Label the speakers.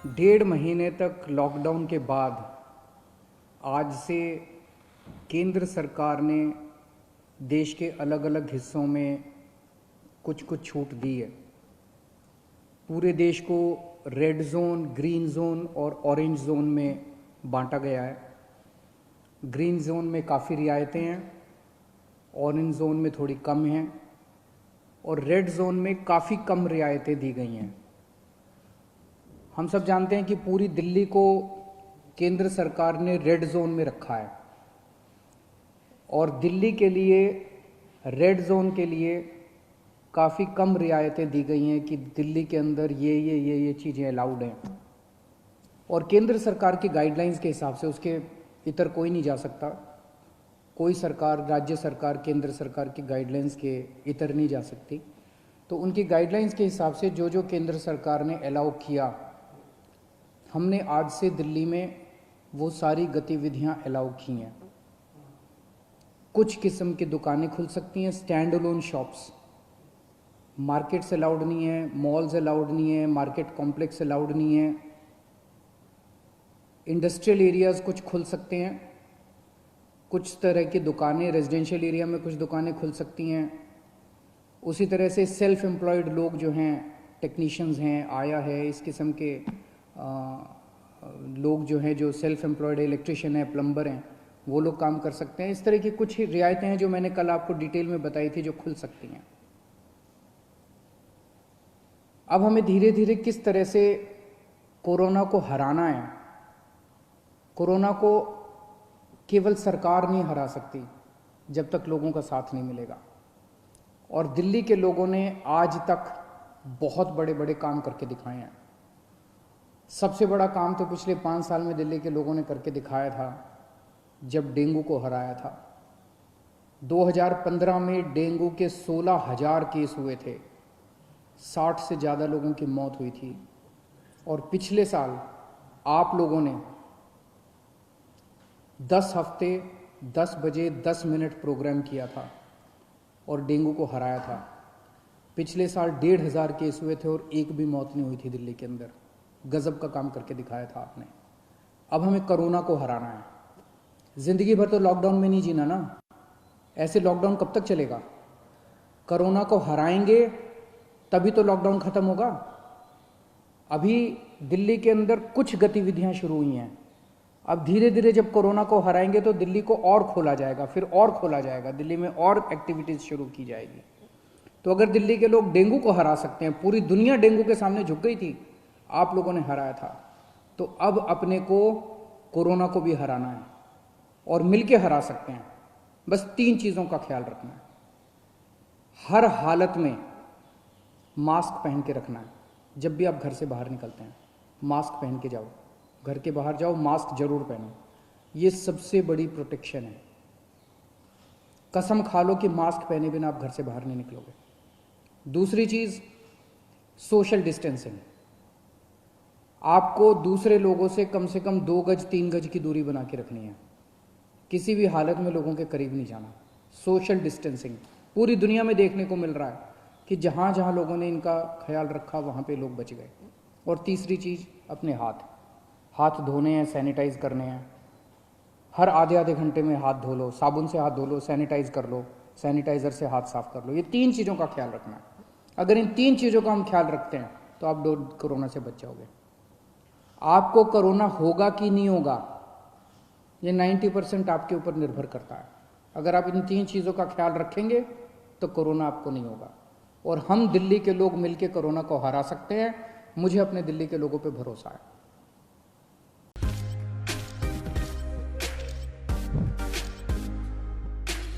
Speaker 1: डेढ़ महीने तक लॉकडाउन के बाद आज से केंद्र सरकार ने देश के अलग अलग हिस्सों में कुछ कुछ छूट दी है। पूरे देश को रेड जोन, ग्रीन जोन और ऑरेंज जोन में बांटा गया है। ग्रीन जोन में काफ़ी रियायतें हैं, ऑरेंज जोन में थोड़ी कम हैं और रेड जोन में काफ़ी कम रियायतें दी गई हैं। हम सब जानते हैं कि पूरी दिल्ली को केंद्र सरकार ने रेड जोन में रखा है और दिल्ली के लिए रेड जोन के लिए काफ़ी कम रियायतें दी गई हैं कि दिल्ली के अंदर ये चीज़ें अलाउड हैं और केंद्र सरकार की गाइडलाइंस के हिसाब से उसके इतर कोई नहीं जा सकता। कोई सरकार, राज्य सरकार केंद्र सरकार की गाइडलाइंस के इतर नहीं जा सकती। तो उनकी गाइडलाइंस के हिसाब से जो जो केंद्र सरकार ने अलाउ किया, हमने आज से दिल्ली में वो सारी गतिविधियां अलाउ की हैं। कुछ किस्म की दुकानें खुल सकती हैं, stand alone shops. Markets allowed नहीं है, मॉल्स अलाउड नहीं है, मार्केट कॉम्प्लेक्स अलाउड नहीं है। इंडस्ट्रियल एरियाज कुछ खुल सकते हैं, कुछ तरह की दुकानें, रेजिडेंशियल एरिया में कुछ दुकानें खुल सकती हैं। उसी तरह से सेल्फ एम्प्लॉयड लोग जो हैं, टेक्नीशियंस हैं, आया है, इस किस्म के लोग जो हैं, जो सेल्फ एम्प्लॉयड इलेक्ट्रिशियन है, प्लम्बर हैं, वो लोग काम कर सकते हैं। इस तरह की कुछ रियायतें हैं जो मैंने कल आपको डिटेल में बताई थी, जो खुल सकती हैं। अब हमें धीरे धीरे किस तरह से कोरोना को हराना है। कोरोना को केवल सरकार नहीं हरा सकती जब तक लोगों का साथ नहीं मिलेगा। और दिल्ली के लोगों ने आज तक बहुत बड़े बड़े काम करके दिखाए हैं। सबसे बड़ा काम तो पिछले 5 साल में दिल्ली के लोगों ने करके दिखाया था जब डेंगू को हराया था। 2015 में डेंगू के 16,000 केस हुए थे, 60 से ज़्यादा लोगों की मौत हुई थी। और पिछले साल आप लोगों ने 10 हफ्ते 10 बजे 10 मिनट प्रोग्राम किया था और डेंगू को हराया था। पिछले साल 1,500 केस हुए थे और एक भी मौत नहीं हुई थी दिल्ली के अंदर। गजब का काम करके दिखाया था आपने। अब हमें कोरोना को हराना है। जिंदगी भर तो लॉकडाउन में नहीं जीना ना। ऐसे लॉकडाउन कब तक चलेगा? कोरोना को हराएंगे तभी तो लॉकडाउन खत्म होगा। अभी दिल्ली के अंदर कुछ गतिविधियां शुरू हुई हैं। अब धीरे धीरे जब कोरोना को हराएंगे तो दिल्ली को और खोला जाएगा, फिर और खोला जाएगा, दिल्ली में और एक्टिविटीज शुरू की जाएगी। तो अगर दिल्ली के लोग डेंगू को हरा सकते हैं, पूरी दुनिया डेंगू के सामने झुक गई थी, आप लोगों ने हराया था, तो अब अपने को कोरोना को भी हराना है और मिलके हरा सकते हैं। बस 3 चीज़ों का ख्याल रखना है। हर हालत में मास्क पहन के रखना है। जब भी आप घर से बाहर निकलते हैं मास्क पहन के जाओ। घर के बाहर जाओ, मास्क जरूर पहनो। ये सबसे बड़ी प्रोटेक्शन है। कसम खा लो कि मास्क पहने बिना आप घर से बाहर नहीं निकलोगे। दूसरी चीज़, सोशल डिस्टेंसिंग। आपको दूसरे लोगों से कम 2 गज 3 गज की दूरी बना के रखनी है। किसी भी हालत में लोगों के करीब नहीं जाना। सोशल डिस्टेंसिंग पूरी दुनिया में देखने को मिल रहा है कि जहाँ जहाँ लोगों ने इनका ख्याल रखा वहाँ पे लोग बच गए। और तीसरी चीज़, अपने हाथ धोने हैं, सैनिटाइज करने हैं। हर आधे घंटे में हाथ धो लो, साबुन से हाथ धो लो, सैनिटाइज कर लो, सैनिटाइज़र से हाथ साफ कर लो। ये 3 चीज़ों का ख्याल रखना है। अगर इन 3 चीज़ों का हम ख्याल रखते हैं तो आप कोरोना से बच जाओगे। आपको कोरोना होगा कि नहीं होगा, ये 90% आपके ऊपर निर्भर करता है। अगर आप इन 3 चीज़ों का ख्याल रखेंगे तो कोरोना आपको नहीं होगा। और हम दिल्ली के लोग मिलकर कोरोना को हरा सकते हैं। मुझे अपने दिल्ली के लोगों पे भरोसा है।